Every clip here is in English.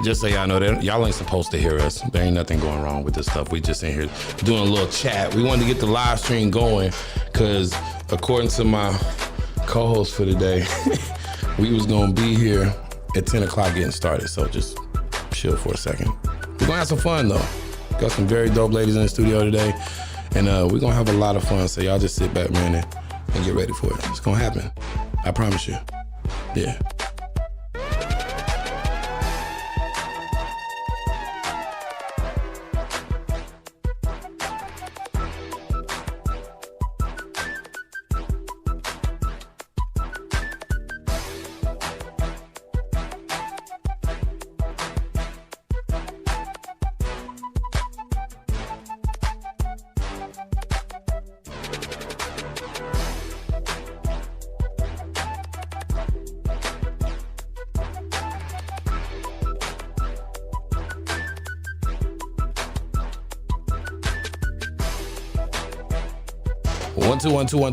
Just so y'all know that y'all ain't supposed to hear us. There ain't nothing going wrong with this stuff. We just in here doing a little chat. We wanted to get the live stream going because according to my co-host for today, we was gonna be here at 10 o'clock getting started. So just chill for a second. We're gonna have some fun though. Got some very dope ladies in the studio today. And we're gonna have a lot of fun. So y'all just sit back, man, and get ready for it. It's gonna happen. I promise you. Yeah. One,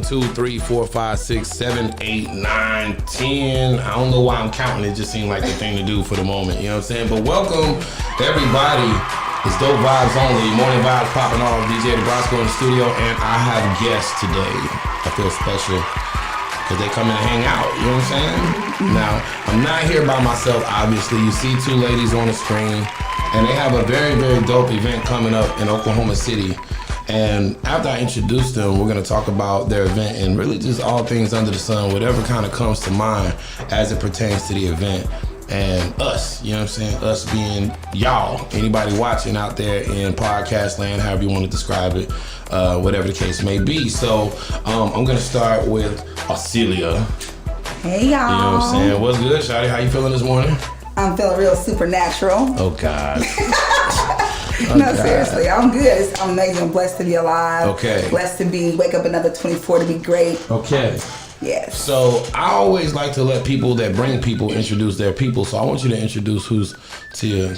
two, 3, 4, 5, 6, 7, 8, 9, 10. I don't know why I'm counting. It just seemed like the thing to do for the moment. You know what I'm saying? But welcome everybody. It's Dope Vibes Only. Morning vibes popping off. DJ DeBrosco in the studio, and I have guests today. I feel special because they come in and hang out. You know what I'm saying? Now, I'm not here by myself, obviously. You see two ladies on the screen, and they have a very, very dope event coming up in Oklahoma City. And after I introduce them, we're gonna talk about their event and really just all things under the sun, whatever kind of comes to mind as it pertains to the event. And us, you know what I'm saying? Us being y'all, anybody watching out there in podcast land, however you want to describe it, whatever the case may be. So I'm gonna start with Aucelia. Hey y'all. You know what I'm saying? What's good, Shawty? How you feeling this morning? I'm feeling real supernatural. Oh God. No, seriously, I'm good. I'm amazing. I'm blessed to be alive. Okay. Blessed to wake up another 24 to be great. Okay. Yes. So I always like to let people that bring people introduce their people. So I want you to introduce who's to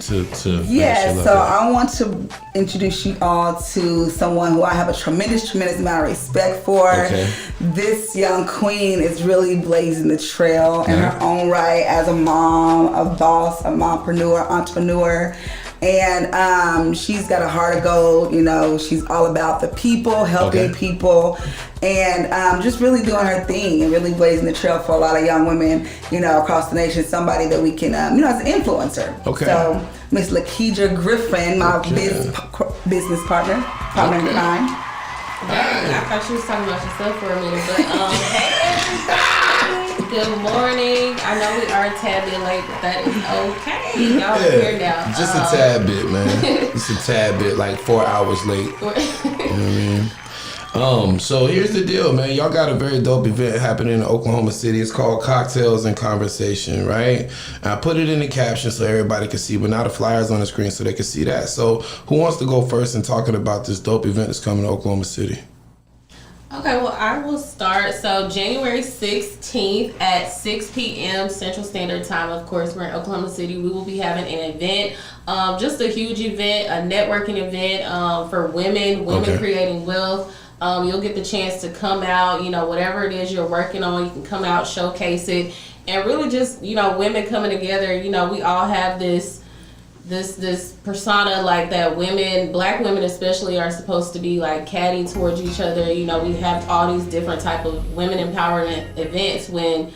Yes. So I want to introduce you all to someone who I have a tremendous amount of respect for. Okay. This young queen is really blazing the trail in her own right as a mom, a boss, a mompreneur, entrepreneur. And she's got a heart of gold. You know, she's all about the people, helping people, and just really doing her thing and really blazing the trail for a lot of young women, you know, across the nation. Somebody that we can, you know, as an influencer. Okay. So Miss Lakedra Griffin, my business partner in crime. I thought you was talking about yourself for a minute, but good morning. I know we are a tad bit late, but that is okay. Y'all are here now. Just a tad bit, man. Just a tad bit, like 4 hours late. You know what I mean? So here's the deal, man. Y'all got a very dope event happening in Oklahoma City. It's called Cocktails and Conversation, right? I put it in the caption so everybody can see, but now the flyer's on the screen so they can see that. So who wants to go first in talking about this dope event that's coming to Oklahoma City? Okay, well, I will start. So January 16th at 6 p.m. Central Standard Time, of course, we're in Oklahoma City. We will be having an event, just a huge event, a networking event for women creating wealth. You'll get the chance to come out, you know, whatever it is you're working on, you can come out, showcase it, and really just, you know, women coming together. You know, we all have this persona, like that women, black women especially, are supposed to be like catty towards each other. You know, we have all these different type of women empowerment events when,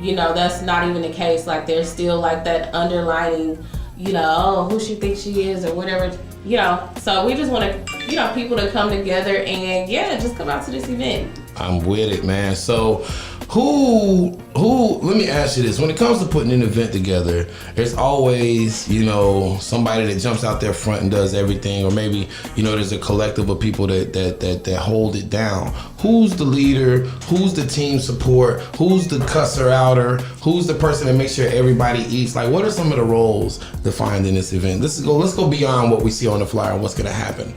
you know, that's not even the case. Like there's still like that underlining, you know, oh, who she thinks she is or whatever, you know. So we just want to, you know, people to come together and just come out to this event. I'm with it, man. So who, let me ask you this. When it comes to putting an event together, there's always, you know, somebody that jumps out there front and does everything, or maybe, you know, there's a collective of people that hold it down. Who's the leader? Who's the team support? Who's the cusser outer? Who's the person that makes sure everybody eats? Like, what are some of the roles defined in this event? Let's go beyond what we see on the flyer and what's gonna happen.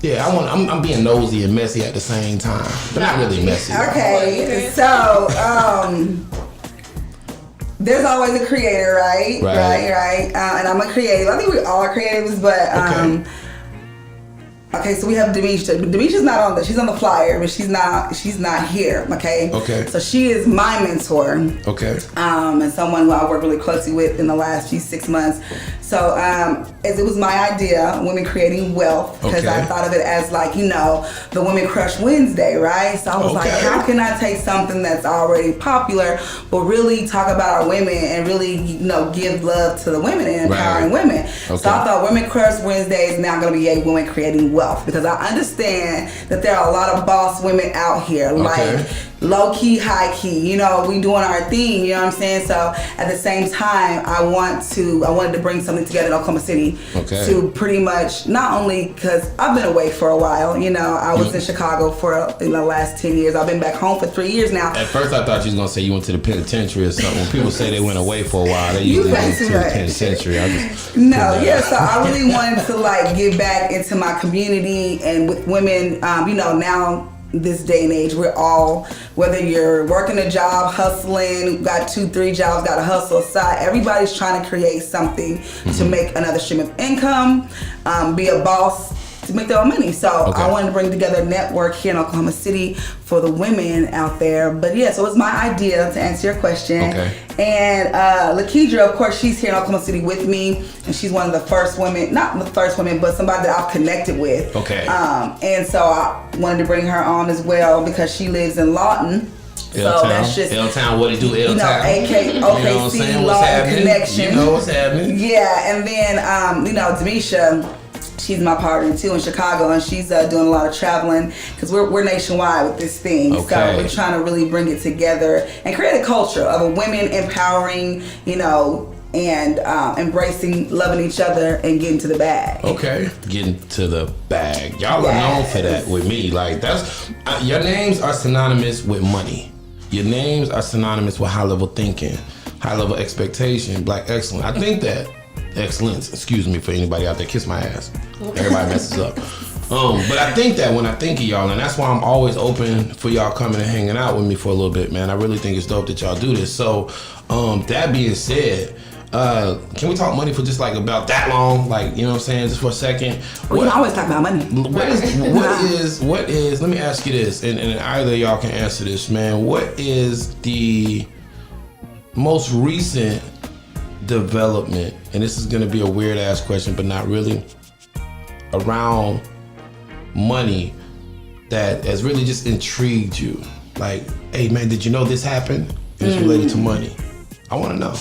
I'm being nosy and messy at the same time, but not really messy. Okay, so there's always a creator, right? Right. And I'm a creative. I think we all are creatives, but Okay, so we have Demisha. Demisha's not on she's on the flyer, but she's not here, okay? Okay. So she is my mentor. Okay. And someone who I work really closely with in the last few 6 months. So it was my idea, Women Creating Wealth, because I thought of it as like, the Women Crush Wednesday, right? So I was like, how can I take something that's already popular, but really talk about our women and really, give love to the women and empowering women. So I thought Women Crush Wednesday is now going to be a Women Creating Wealth, because I understand that there are a lot of boss women out here, like low key, high key, we doing our thing, you know what I'm saying? So at the same time, I wanted to bring something together in Oklahoma City to pretty much, not only because I've been away for a while, I was in Chicago for the last 10 years. I've been back home for 3 years now. At first I thought you was going to say you went to the penitentiary or something. When people say they went away for a while, they usually went to the penitentiary. So I really wanted to get back into my community and with women, now this day and age, we're all, whether you're working a job, hustling, got 2-3 jobs, got a hustle side, everybody's trying to create something to make another stream of income, be a boss to make their own money. So I wanted to bring together a network here in Oklahoma City for the women out there. But so it was my idea to answer your question. And Lakedra, of course, she's here in Oklahoma City with me, and she's one of the first women, not the first women, but somebody that I've connected with. And so I wanted to bring her on as well because she lives in Lawton. So that's just L-Town, what it do, L-Town? OKC, Lawton Connection. You know what's happening. Yeah, and then, Demisha, she's my partner too in Chicago, and she's doing a lot of traveling because we're nationwide with this thing. So we're trying to really bring it together and create a culture of a women empowering, and embracing, loving each other, and getting to the bag. Getting to the bag. Y'all are known for that with me. Like that's your names are synonymous with money. Your names are synonymous with high level thinking, high level expectation, black excellence. I think that. Excellence, excuse me for anybody out there, kiss my ass. Everybody messes up. But I think that when I think of y'all, and that's why I'm always open for y'all coming and hanging out with me for a little bit, man. I really think it's dope that y'all do this. So, that being said, can we talk money for just about that long? You know what I'm saying? Just for a second. We can always talk about money. What is, let me ask you this, and either of y'all can answer this, man. What is the most recent development, and this is going to be a weird ass question, but not really, around money that has really just intrigued you? Like, hey man, did you know this happened? It's related to money. I want to know.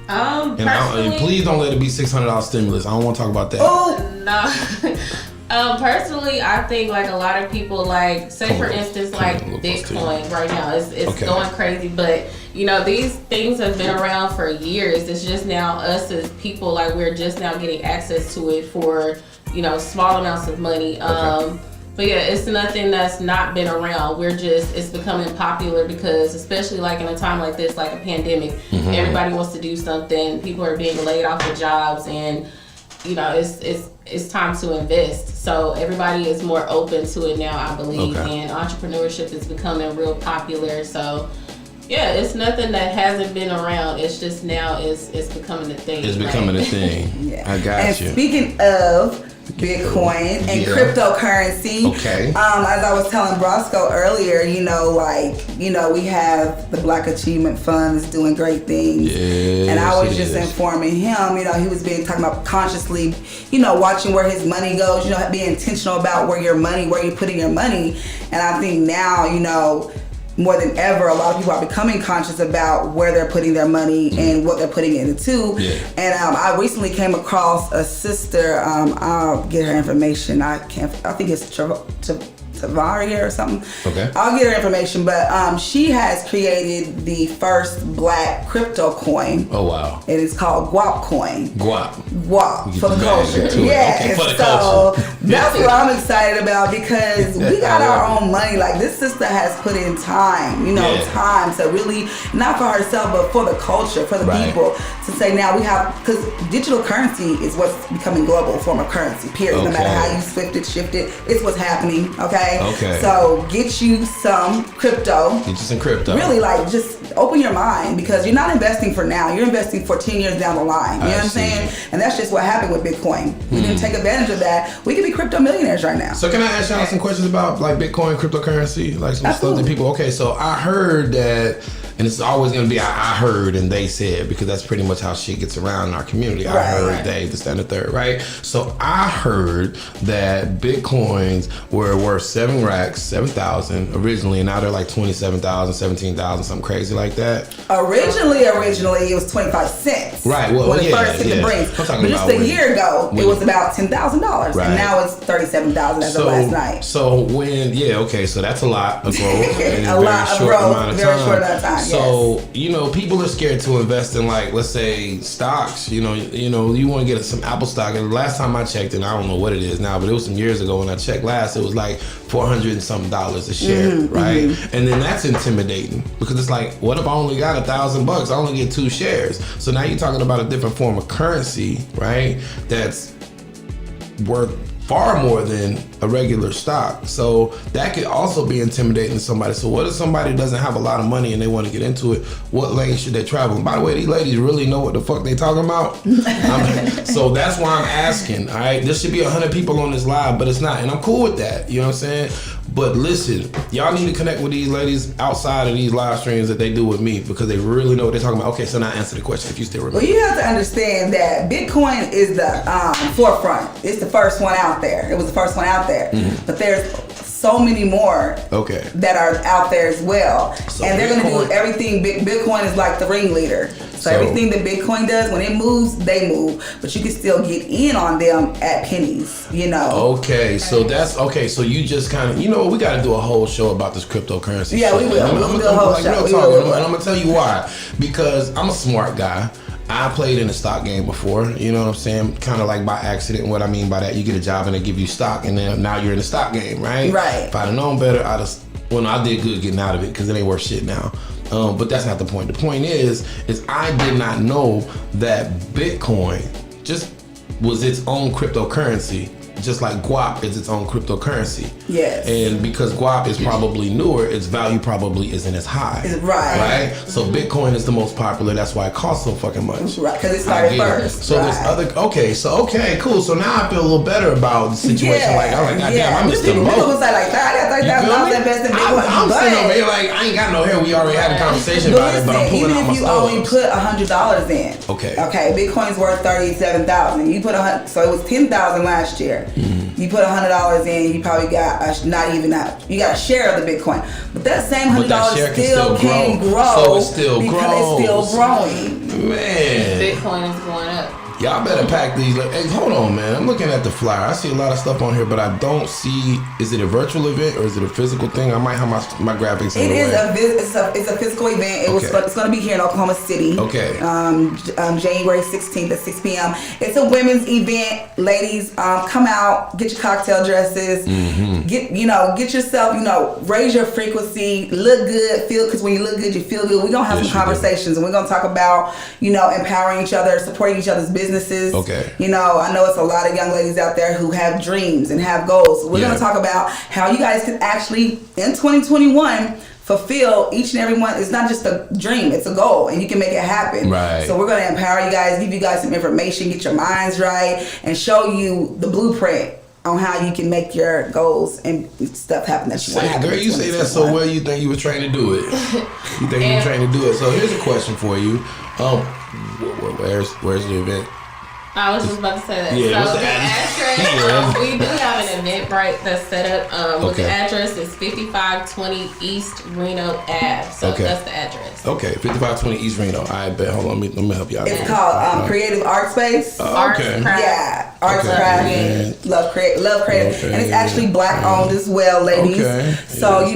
And please don't let it be $600 stimulus. I don't want to talk about that. No. Personally, I think a lot of people say for instance Bitcoin right now it's going crazy, but these things have been around for years. It's just now us as people we're just now getting access to it for small amounts of money. But yeah, it's nothing that's not been around. It's becoming popular because especially in a time like this, like a pandemic, everybody wants to do something. People are being laid off of jobs, and it's time to invest. So everybody is more open to it now, I believe, and entrepreneurship is becoming real popular. So yeah, it's nothing that hasn't been around. It's just now it's becoming a thing. It's becoming a thing. I got you. And speaking of Bitcoin and cryptocurrency. As I was telling Brosco earlier, we have the Black Achievement Funds doing great things. And I was just informing him, he was talking about consciously, watching where his money goes, being intentional about where you're putting your money. And I think now, more than ever, a lot of people are becoming conscious about where they're putting their money and what they're putting it into. And I recently came across a sister. I'll get her information. I think it's Tavaria or something. I'll get her information, but she has created the first black crypto coin. Oh wow! And it's called Guap Coin. Guap for the culture. For the culture. That's what I'm excited about because we got our own money. This sister has put in time, time to really, not for herself, but for the culture, for the people, to say now we have, because digital currency is what's becoming global form of currency, period. No matter how you shift it, it's what's happening, okay? Okay. Okay. So get you some crypto. Get you some crypto. Really, like, just open your mind, because you're not investing for now. You're investing for 10 years down the line. You know what I'm saying? And that's just what happened with Bitcoin. We didn't take advantage of that. We could be crypto millionaires right now. So can I ask y'all some questions about like Bitcoin, cryptocurrency, like some stuff that people? Okay, so I heard that, and it's always gonna be I heard and they said, because that's pretty much how shit gets around in our community. I heard they, this, that, and the third, right? So I heard that Bitcoins were worth 7,000 originally, and now they're like 27,000, 17,000, something crazy like that. Originally, it was 25 cents. Right. Well, when it first hit the brink. But just a year ago, it was about $10,000, and now it's 37,000 as of last night. So so that's a lot of growth in a lot of growth, very short amount of time. So people are scared to invest in, like, let's say stocks. You want to get some Apple stock. And the last time I checked, and I don't know what it is now, but it was some years ago when I checked last, it was like $400 and something a share, right? And then that's intimidating, because it's like, what if I only got $1,000? I only get 2 shares. So now you're talking about a different form of currency, right? That's worth far more than a regular stock. So that could also be intimidating to somebody. So what if somebody doesn't have a lot of money and they want to get into it? What lane should they travel? And by the way, these ladies really know what the fuck they talking about. So that's why I'm asking. All right, there should be 100 people on this live, but it's not, and I'm cool with that. You know what I'm saying? But listen, y'all need to connect with these ladies outside of these live streams that they do with me, because they really know what they're talking about. Okay, so now answer the question if you still remember. Well, you have to understand that Bitcoin is the forefront. It's the first one out there. It was the first one out there. But there's so many more that are out there as well. So and they're going to do everything. Bitcoin is like the ringleader. So everything that Bitcoin does, when it moves, they move. But you can still get in on them at pennies, Okay, so that's, so you just kind of, we got to do a whole show about this cryptocurrency. Yeah, we will. We'll do a whole show. And I'm going to tell you why. Because I'm a smart guy. I played in a stock game before, you know what I'm saying? Kind of like by accident. What I mean by that, you get a job and they give you stock, and then now you're in the stock game, right? Right. If I'd have known better, I did good getting out of it, because it ain't worth shit now. But that's not the point. The point is I did not know that Bitcoin just was its own cryptocurrency, just like guap is its own cryptocurrency. Yes. And because guap is probably newer, its value probably isn't as high. Right. So Bitcoin is the most popular. That's why it costs so fucking much. Right. Because it started first. So there's other. Okay, cool. So now I feel a little better about the situation. I'm like, goddamn, I missed the most. People say like, I got $30,000 invested in Bitcoin. I'm sitting over here like, I ain't got no hair. We already had a conversation about it, but I'm pulling out my stuff. Even if you only put $100 in. Okay. Bitcoin's worth $37,000. You put so it was $10,000 last year. You put $100 in, you probably got you got a share of the Bitcoin, but that same $100 still can grow. So it's still because it's still growing. Man, Bitcoin is going up. Y'all better pack these. Hey, hold on, man. I'm looking at the flyer. I see a lot of stuff on here, but I don't see. Is it a virtual event or is it a physical thing? I might have my graphics. It is it's a physical event. It's going to be here in Oklahoma City. Okay. January 16th at 6 p.m. It's a women's event. Ladies, come out, get your cocktail dresses. Get yourself. Raise your frequency. Look good. Because when you look good, you feel good. We're gonna have some conversations, and we're gonna talk about empowering each other, supporting each other's businesses. Okay. I know it's a lot of young ladies out there who have dreams and have goals. We're going to talk about how you guys can actually, in 2021, fulfill each and every one. It's not just a dream, it's a goal, and you can make it happen. Right. So we're going to empower you guys, give you guys some information, get your minds right, and show you the blueprint on how you can make your goals and stuff happen that you want to happen. Girl, you say that so well, you think you were trained to do it. You think you were trained to do it. So here's a question for you. Where's the event? I was just about to say that. Yeah, so the address, we do have an Eventbrite that's set up. With the address is 5520 East Reno Ave. So that's the address. Okay, 5520 East Reno. I bet. Hold on, let me help you out. It's called Creative Art Space. Arts Craft. Yeah, Arts Craft. Love creative, and it's actually Black owned as well, ladies. Okay. So we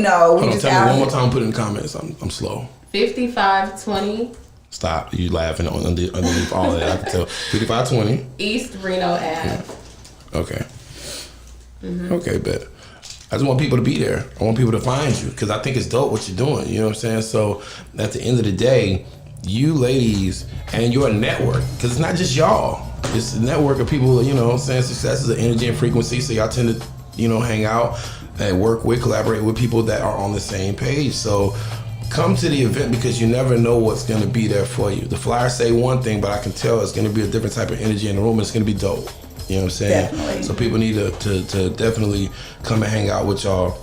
just tell me one more time. Put it in the comments. I'm slow. 5520. Stop. You laughing underneath all of that. I can tell. 5520. East Reno Ave. Okay. Okay, bet. I just want people to be there. I want people to find you because I think it's dope what you're doing. You know what I'm saying? So at the end of the day, you ladies and your network, because it's not just y'all. It's a network of people, success is an energy and frequency. So y'all tend to, hang out. and work with, collaborate with people that are on the same page. So come to the event because you never know what's going to be there for you. The flyers say one thing, but I can tell it's going to be a different type of energy in the room, and it's going to be dope. You know what I'm saying? Definitely. So people need to definitely come and hang out with y'all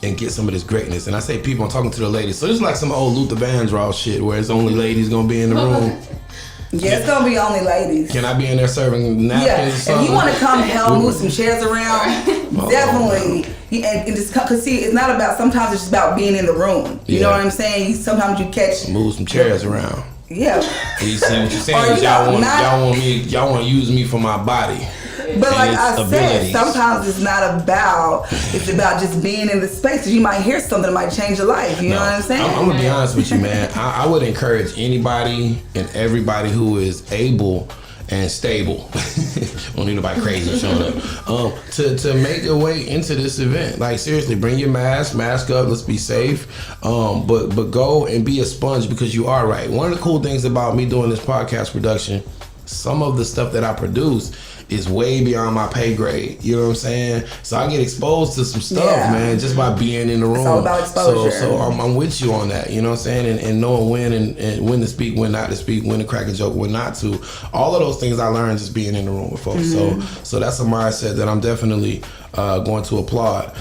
and get some of this greatness. And I say people, I'm talking to the ladies. So it's like some old Luther Vandross shit where it's only ladies going to be in the room. Yeah, it's gonna be only ladies. Can I be in there serving napkins or Yeah, something? if you want to come help move some chairs around, definitely. And just cause see, it's not about. Sometimes it's just about being in the room. You know what I'm saying? Sometimes you catch. Move some chairs around. Yeah. You see what you're saying? Or, Is you know, y'all want to use me for my body. But like its I abilities. said, sometimes it's not about. It's about just being in the space. 'Cause you might hear something that might change your life. You know what I'm saying? I'm gonna be honest with you, man. I would encourage anybody and everybody who is able and stable. Don't need nobody crazy showing up. To make their way into this event. Like seriously, bring your mask up. Let's be safe. But go and be a sponge because you are right. One of the cool things about me doing this podcast production, some of the stuff that I produce is way beyond my pay grade. You know what I'm saying? So I get exposed to some stuff, man, just by being in the room. It's all about exposure. So I'm with you on that. You know what I'm saying? And knowing when and when to speak, when not to speak, when to crack a joke, when not to. All of those things I learned just being in the room with folks. So that's a mindset that I'm definitely going to applaud.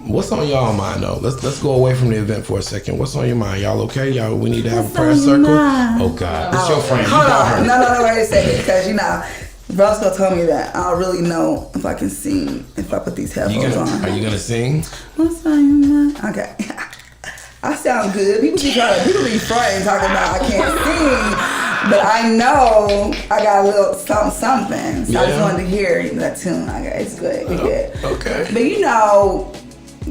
What's on y'all mind though? Let's go away from the event for a second. What's on your mind? Y'all okay? Y'all, we need to have a prayer circle. Oh God, it's your friend. Hold on, no, wait a second, because you know, Roscoe told me that I don't really know if I can sing if I put these headphones on. Are you gonna sing? What's on your mind? Okay. I sound good. People be frightened talking about I can't sing, but I know I got a little something. So I just wanted to hear that tune. Okay, it's good. We good. Okay. But you know,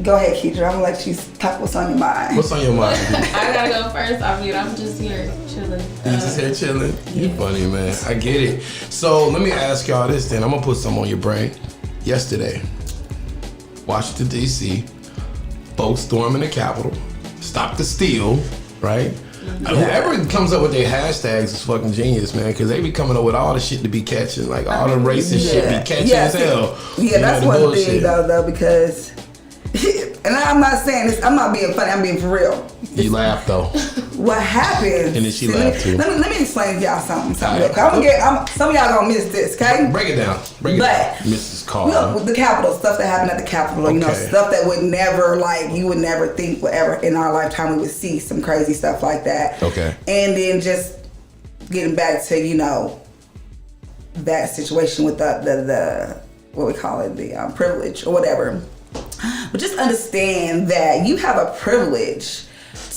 go ahead, Keitra. I'm gonna let you talk what's on your mind. What's on your mind? I gotta go first. I mean, I'm just here chilling. You just here chilling? You funny, man. I get it. So let me ask y'all this then. I'm gonna put some on your brain. Yesterday, Washington, D.C., folks storming the Capitol, stop the steal, right? Whoever comes up with their hashtags is fucking genius, man, because they be coming up with all the shit to be catching. Like all the racist shit be catching as hell. Yeah, that's one thing though, because and I'm not saying this, I'm not being funny, I'm being for real. You laugh though. What happened? And then she laughed too. Let me explain to y'all something. Right. Some of y'all gonna miss this, okay? Break it down. Mrs. Carr. The Capitol, stuff that happened at the Capitol, you know, stuff that would never, like, you would never think would ever in our lifetime we would see some crazy stuff like that. Okay. And then just getting back to, you know, that situation with the what we call it, the privilege or whatever. But just understand that you have a privilege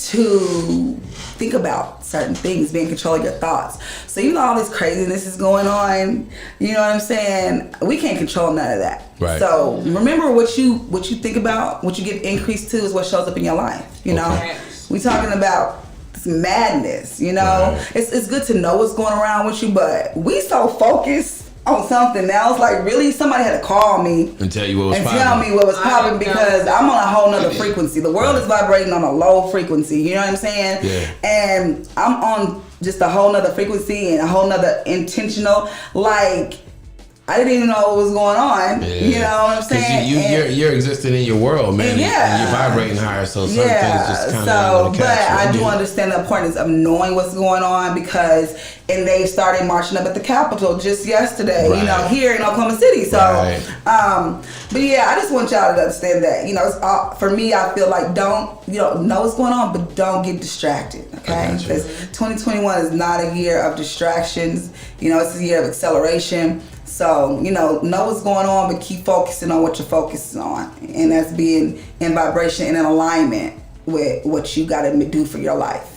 to think about certain things, be in control of your thoughts. So you know all this craziness is going on, you know what I'm saying? We can't control none of that. Right. So remember what you think about, what you give increase to is what shows up in your life, you know? Okay. We talking about this madness, you know? Right. It's good to know what's going around with you, but we so focused on something else. Like really, somebody had to call me and tell you what was popping. Tell me what was popping because I'm on a whole nother frequency. The world is vibrating on a low frequency. You know what I'm saying? Yeah. And I'm on just a whole nother frequency and a whole nother intentional. Like I didn't even know what was going on. Yeah. You know what I'm saying? You're existing in your world, man. Yeah. And you're vibrating higher, so certain things just kind of but I do understand the importance of knowing what's going on because they started marching up at the Capitol just yesterday, you know, here in Oklahoma City. So, but yeah, I just want y'all to understand that, you know, it's, for me, I feel like know what's going on, but don't get distracted, okay? Because 2021 is not a year of distractions. You know, it's a year of acceleration. So, you know what's going on, but keep focusing on what you're focusing on. And that's being in vibration and in alignment with what you got to do for your life.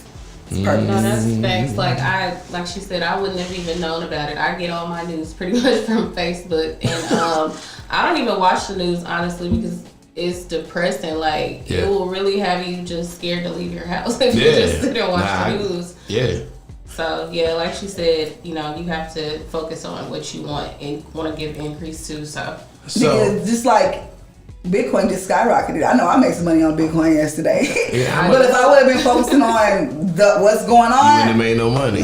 It's perfect. No, that's facts. Like she said, I wouldn't have even known about it. I get all my news pretty much from Facebook. And I don't even watch the news, honestly, because it's depressing. Like, it will really have you just scared to leave your house if you just sit and watch the news. Yeah. So, yeah, like she said, you know, you have to focus on what you want and want to give increase to. So because just like Bitcoin just skyrocketed. I know I made some money on Bitcoin yesterday. Yeah, but if I would have been focusing on what's going on, you wouldn't have made no money.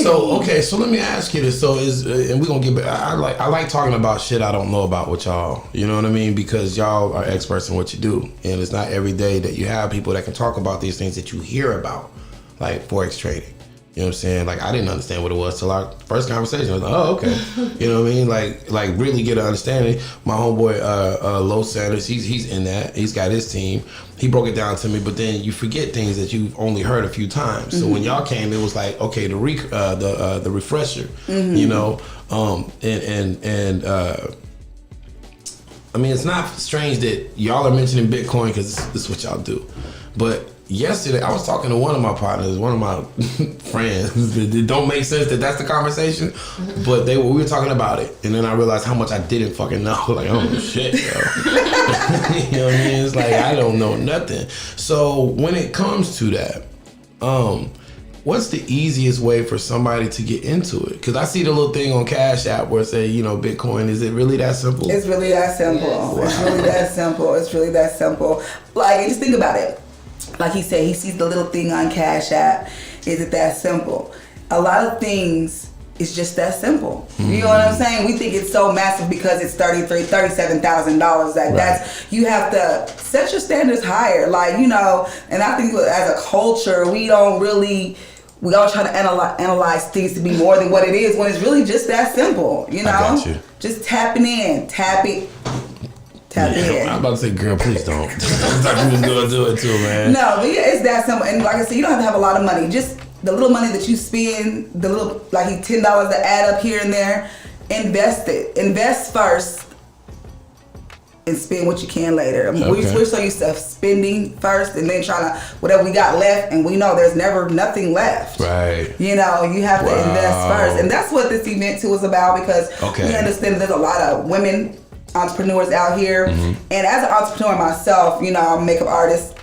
So let me ask you this. So and we're gonna get back. I like talking about shit I don't know about with y'all. You know what I mean? Because y'all are experts in what you do, and it's not every day that you have people that can talk about these things that you hear about, like Forex trading. You know what I'm saying? Like, I didn't understand what it was till our first conversation. I was like, oh, okay. You know what I mean? Like really get an understanding. My homeboy, Lo Sanders, he's in that. He's got his team. He broke it down to me, but then you forget things that you've only heard a few times. So when y'all came, it was like, okay, the refresher, you know? I mean, it's not strange that y'all are mentioning Bitcoin because this is what y'all do. But yesterday, I was talking to one of my partners, one of my friends. It don't make sense that that's the conversation, but we were talking about it, and then I realized how much I didn't fucking know. Like, I don't know shit, yo. You know what I mean? It's like I don't know nothing. So when it comes to that, what's the easiest way for somebody to get into it? Because I see the little thing on Cash App where it say, you know, Bitcoin. Is it really that simple? It's really that simple. Wow. It's really that simple. It's really that simple. Like, just think about it. Like he said, he sees the little thing on Cash App. Is it that simple? A lot of things is just that simple. You know what I'm saying? We think it's so massive because it's $37,000. That's, you have to set your standards higher. Like, you know, and I think as a culture, we all try to analyze things to be more than what it is when it's really just that simple. You know? I got you. Just tapping in, tap in. I'm about to say, girl, please don't. I thought you was gonna do it too, man. No, but yeah, it's that simple. And like I said, you don't have to have a lot of money. Just the little money that you spend, the little, like $10 to add up here and there, invest it. Invest first and spend what you can later. We're so used to spending first and then trying to, whatever we got left, and we know there's never nothing left. Right. You know, you have to invest first. And that's what this event too is about, because we understand that there's a lot of women entrepreneurs out here, and as an entrepreneur myself, you know, I'm a makeup artist,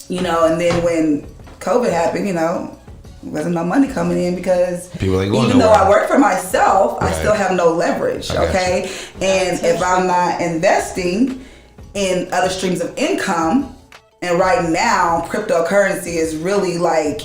you know, and then when COVID happened, you know, there wasn't no money coming in because people ain't going even nowhere. though I work for myself, I still have no leverage, okay? And if I'm not investing in other streams of income, and right now cryptocurrency is really like,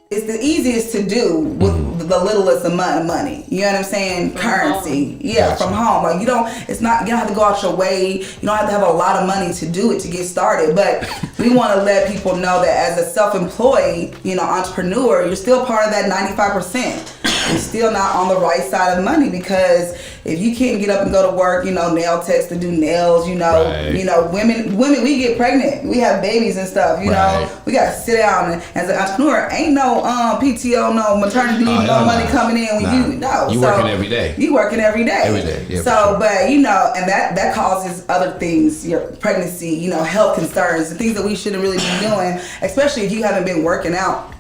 it's the easiest to do with the littlest amount of money. You know what I'm saying? From currency. Home. Yeah, from home. Like you don't have to go out your way. You don't have to have a lot of money to do it to get started. But we want to let people know that as a self-employed, you know, entrepreneur, you're still part of that 95%. You're still not on the right side of money, because if you can't get up and go to work, you know, nail techs to do nails, you know, women, we get pregnant, we have babies and stuff, you know, we got to sit down, and as an entrepreneur, ain't no PTO, no maternity leave, no money coming in when you working every day. You working every day. Every day. Yeah, so, sure. But you know, and that causes other things, your pregnancy, you know, health concerns, the things that we shouldn't really be doing, especially if you haven't been working out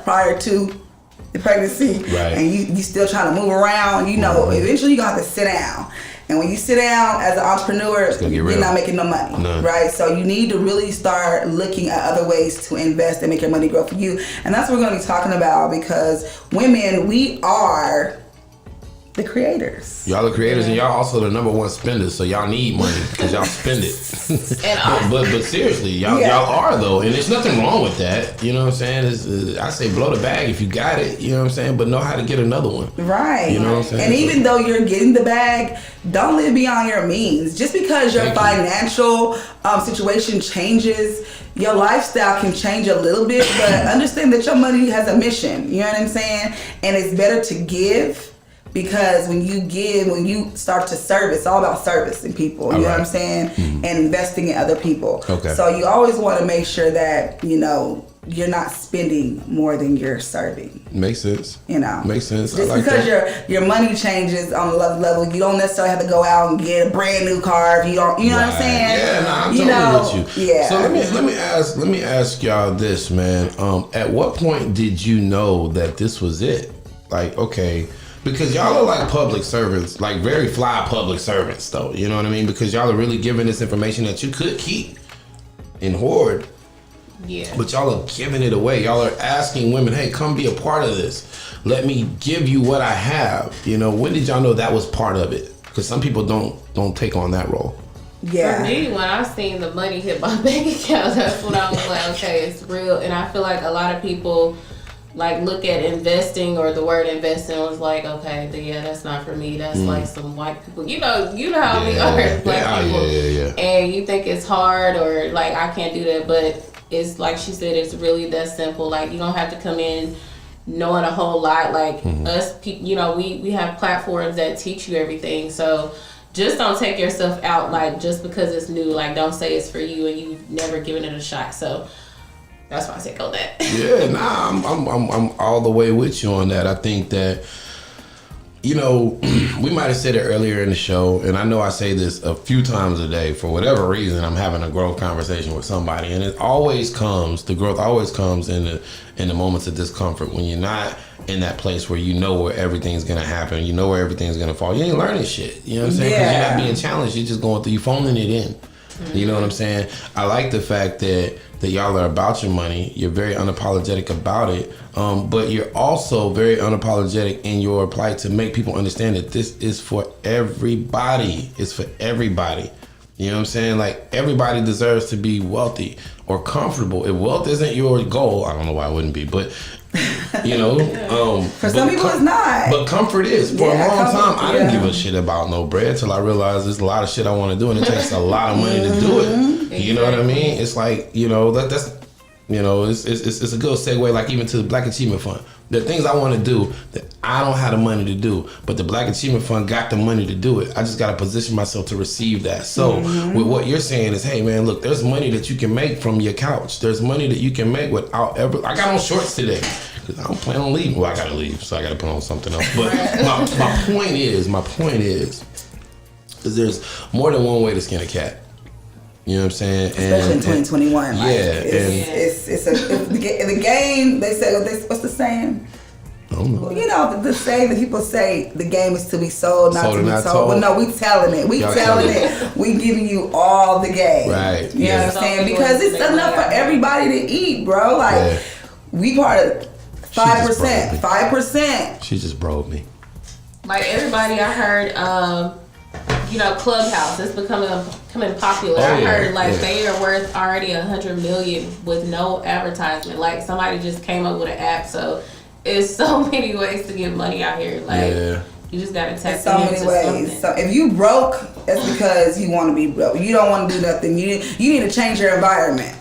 prior to the pregnancy, and you still trying to move around, you know, eventually you're gonna have to sit down. And when you sit down as an entrepreneur, you're not making no money, right? So you need to really start looking at other ways to invest and make your money grow for you. And that's what we're gonna be talking about, because women, we are the creators. Y'all the creators, and y'all also the number one spenders, so y'all need money because y'all spend it. but seriously, y'all are though, and there's nothing wrong with that. You know what I'm saying? I say blow the bag if you got it. You know what I'm saying? But know how to get another one. Right. You know what I'm saying? And even though you're getting the bag, don't live beyond your means. Just because your financial situation changes, your lifestyle can change a little bit, but understand that your money has a mission. You know what I'm saying? And it's better to give. Because when you give, when you start to serve, it's all about servicing people. You know what I'm saying? And investing in other people. Okay. So you always want to make sure that, you know, you're not spending more than you're serving. Makes sense. You know. Makes sense. Just because your money changes on the level, you don't necessarily have to go out and get a brand new car if you don't. You know what I'm saying? Yeah, I'm totally with you. Yeah. So let me ask y'all this, man. At what point did you know that this was it? Like, okay. Because y'all are like public servants, like very fly public servants, though. You know what I mean? Because y'all are really giving this information that you could keep and hoard. Yeah. But y'all are giving it away. Y'all are asking women, hey, come be a part of this. Let me give you what I have. You know, when did y'all know that was part of it? Because some people don't take on that role. Yeah. For me, when I seen the money hit my bank account, that's when I was like, okay, it's real. And I feel like a lot of people like look at investing or the word investing was like, okay, yeah, that's not for me. That's like some white people. You know how we are as black people. And you think it's hard or like I can't do that, but it's like she said, it's really that simple. Like you don't have to come in knowing a whole lot. Like us, you know, we have platforms that teach you everything. So just don't take yourself out like just because it's new. Like don't say it's for you and you've never given it a shot. So that's why I say go that. Yeah, I'm all the way with you on that. I think that, you know, we might have said it earlier in the show, and I know I say this a few times a day. For whatever reason, I'm having a growth conversation with somebody, and the growth always comes in the moments of discomfort when you're not in that place where you know where everything's gonna happen, you know where everything's gonna fall. You ain't learning shit. You know what I'm saying? Because you're not being challenged. You're just going through. You phoning it in. You know what I'm saying? I like the fact that y'all are about your money. You're very unapologetic about it. But you're also very unapologetic in your plight to make people understand that this is for everybody. It's for everybody. You know what I'm saying? Like, everybody deserves to be wealthy or comfortable. If wealth isn't your goal, I don't know why it wouldn't be, but, you know. For some people, it's not. But comfort is. For a long time, I didn't give a shit about no bread till I realized there's a lot of shit I want to do, and it takes a lot of money to do it. You know what I mean? It's like, you know, that's, you know, it's a good segue, like even to the Black Achievement Fund. There are things I want to do that I don't have the money to do, but the Black Achievement Fund got the money to do it. I just got to position myself to receive that. So with what you're saying is, hey man, look, there's money that you can make from your couch. There's money that you can make without ever. I got on shorts today because I don't plan on leaving. Well, I got to leave, so I got to put on something else. But my point is there's more than one way to skin a cat. You know what I'm saying? Especially in 2021. Like, yeah. The game, they say, what's the saying? I don't know. You know, the saying that people say, the game is to be sold, not to be told. Well, no, we telling it. We telling it. We giving you all the game. Right. You know what I'm saying? Because it's enough for everybody to eat, bro. Like, we part of 5%. 5%. She just broke me. Like everybody, I heard, you know, Clubhouse is becoming popular. I heard they are worth already $100 million with no advertisement. Like somebody just came up with an app, so it's so many ways to get money out here. Like you just gotta tap so many ways. So if you broke, it's because you want to be broke. You don't want to do nothing. You need to change your environment.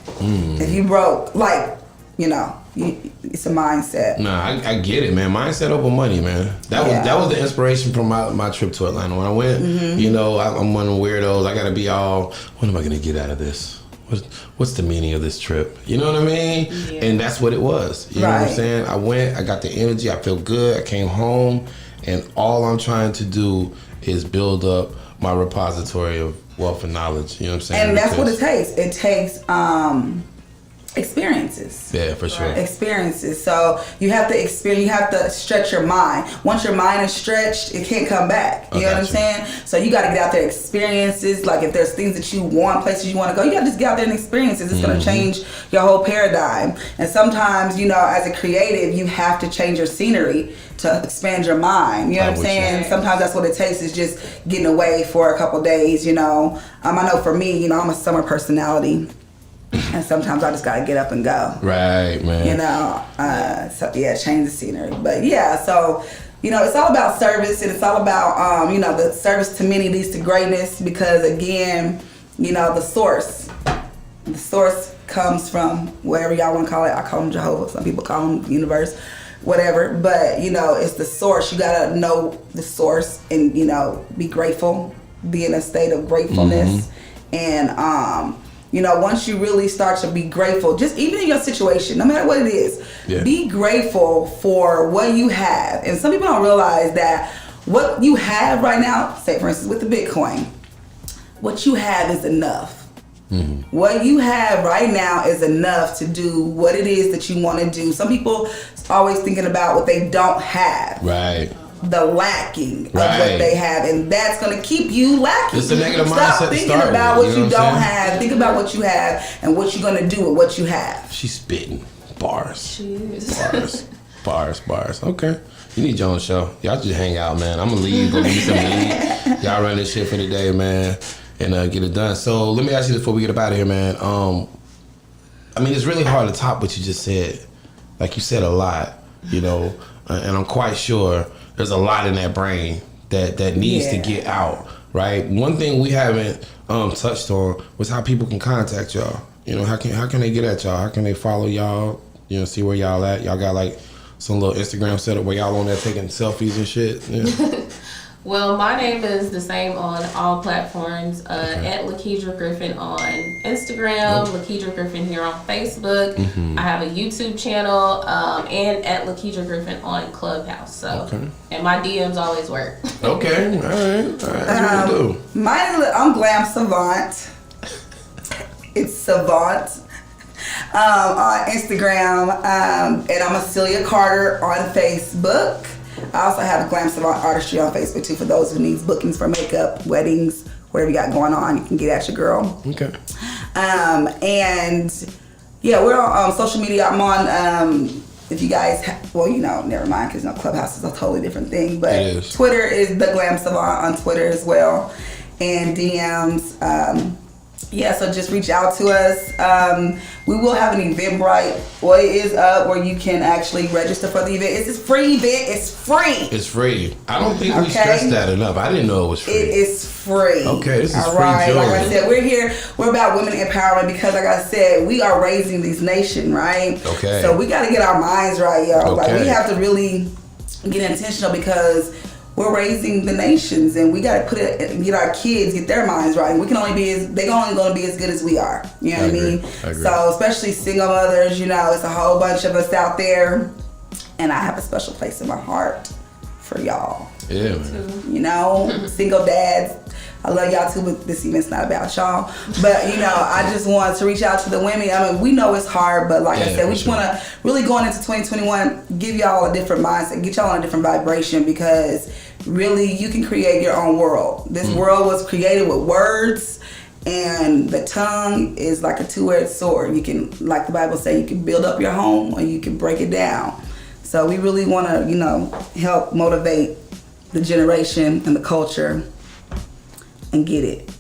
If you broke, like, you know, it's a mindset. Nah, I get it, man. Mindset over money, man. That was the inspiration from my trip to Atlanta. When I went, you know, I'm one of the weirdos. I gotta be all, what am I gonna get out of this? What's the meaning of this trip? You know what I mean? Yeah. And that's what it was. You know what I'm saying? I went, I got the energy, I feel good, I came home, and all I'm trying to do is build up my repository of wealth and knowledge. You know what I'm saying? And that's what it takes. It takes experiences. Yeah, for sure. Experiences. So you have to experience. You have to stretch your mind. Once your mind is stretched, it can't come back. You know what I'm saying? So you got to get out there, experiences. Like if there's things that you want, places you want to go, you got to just get out there and experiences. It's going to change your whole paradigm. And sometimes, you know, as a creative, you have to change your scenery to expand your mind. You know what I'm saying? Sometimes that's what it takes, is just getting away for a couple days. You know, I know for me, you know, I'm a summer personality. And sometimes I just gotta get up and go. Right, man. You know, so yeah, change the scenery. But yeah, so, you know, it's all about service, and it's all about, you know, the service to many leads to greatness, because again, you know, the source comes from wherever y'all want to call it. I call them Jehovah. Some people call them universe, whatever. But, you know, it's the source. You gotta know the source and, you know, be grateful, be in a state of gratefulness. And, you know, once you really start to be grateful, just even in your situation, no matter what it is, be grateful for what you have. And some people don't realize that what you have right now, say for instance with the Bitcoin, what you have is enough. What you have right now is enough to do what it is that you want to do. Some people always thinking about what they don't have. Right. The lacking of what they have, and that's gonna keep you lacking. It's a negative mindset. Stop thinking about what you don't have. Think about what you have and what you're gonna do with what you have. She's spitting bars. Bars. Okay, you need your own show. Y'all just hang out, man. I'm gonna leave. Go get some weed. Y'all run this shit for the day, man. and get it done. So let me ask you this before we get up out of here, man. I mean, it's really hard to top what you just said. Like you said a lot, you know, and I'm quite sure there's a lot in that brain that needs to get out, right? One thing we haven't touched on was how people can contact y'all. You know, how can they get at y'all? How can they follow y'all? You know, see where y'all at? Y'all got like some little Instagram setup where y'all on there taking selfies and shit? Yeah. Well, my name is the same on all platforms. At Lakedra Griffin on Instagram, Lakedra Griffin here on Facebook. I have a YouTube channel, and at Lakedra Griffin on Clubhouse. So, and my DMs always work. Okay, all right. That's what you do. I'm Glam Savant. It's Savant on Instagram, and I'm Celia Carter on Facebook. I also have a Glam Savant Artistry on Facebook too for those who needs bookings for makeup, weddings, whatever you got going on. You can get at your girl. Okay. And yeah, we're on social media. I'm on. If you guys, never mind, because Clubhouse is a totally different thing. But Twitter is the Glam Savant on Twitter as well, and DMs. So just reach out to us. We will have an Eventbrite. What is up where you can actually register for the event. It's a free event. It's free. It's free. I don't think we stressed that enough. I didn't know it was free. It is free. Okay, this is all free right. jewelry. Like I said, we're here. We're about women empowerment because, like I said, we are raising this nation, right? Okay. So we got to get our minds right, yo. Okay. Like we have to really get intentional because we're raising the nations, and we gotta get our kids, get their minds right. We can only they're only gonna be as good as we are. You know what I mean? I agree. So especially single mothers, it's a whole bunch of us out there, and I have a special place in my heart for y'all. Yeah, man. Single dads. I love y'all too, but this event's not about y'all. But I just want to reach out to the women. I mean, we know it's hard, but like I said, we just want to really going into 2021, give y'all a different mindset, get y'all on a different vibration, because really you can create your own world. This world was created with words, and the tongue is like a two-edged sword. You can, like the Bible says, you can build up your home or you can break it down. So we really want to, help motivate the generation and the culture and get it.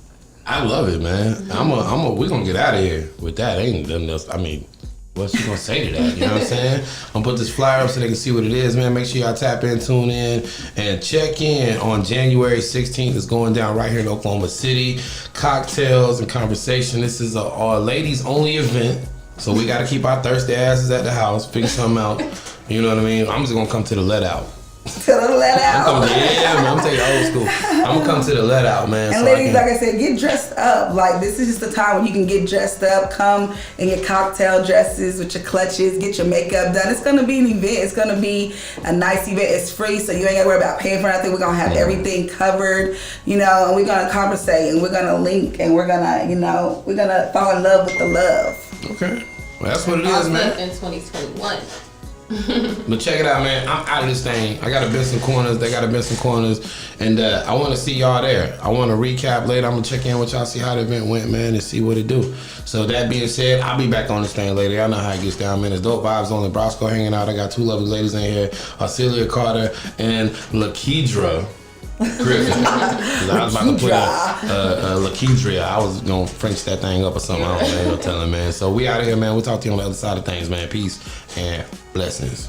I love it, man. We're gonna get out of here with that. Ain't nothing else. I mean, what's she gonna say to that? You know what I'm saying? I'm gonna put this flyer up so they can see what it is, man. Make sure y'all tap in, tune in, and check in on January 16th. It's going down right here in Oklahoma City. Cocktails and conversation. This is a ladies only event, so we gotta keep our thirsty asses at the house, figure something out. You know what I mean? I'm just gonna come to the let out. To the let out. I'm taking old school. I'm gonna come to the let out, man. And ladies, like I said, get dressed up. Like, this is just the time when you can get dressed up. Come in your cocktail dresses with your clutches. Get your makeup done. It's gonna be an event. It's gonna be a nice event. It's free, so you ain't gotta worry about paying for nothing. We're gonna have everything covered, and we're gonna conversate, and we're gonna link, and we're gonna, we're gonna fall in love with the love. Okay. Well, that's what it is, man. In 2021. But check it out, man. I'm out of this thing. I gotta bend some corners. They gotta bend some corners. And I want to see y'all there. I want to recap later. I'm gonna check in with y'all, see how the event went, man, and see what it do. So that being said, I'll be back on this thing later. Y'all know how it gets down, man. It's Dope Vibes on Nebraska hanging out. I got two lovely ladies in here, Celia Carter and Lakedra Griffin. I was about to put Lakedra. I was gonna French that thing up or something. I don't know. No telling, man. So we out of here, man. We'll talk to you on the other side of things, man. Peace and blessings.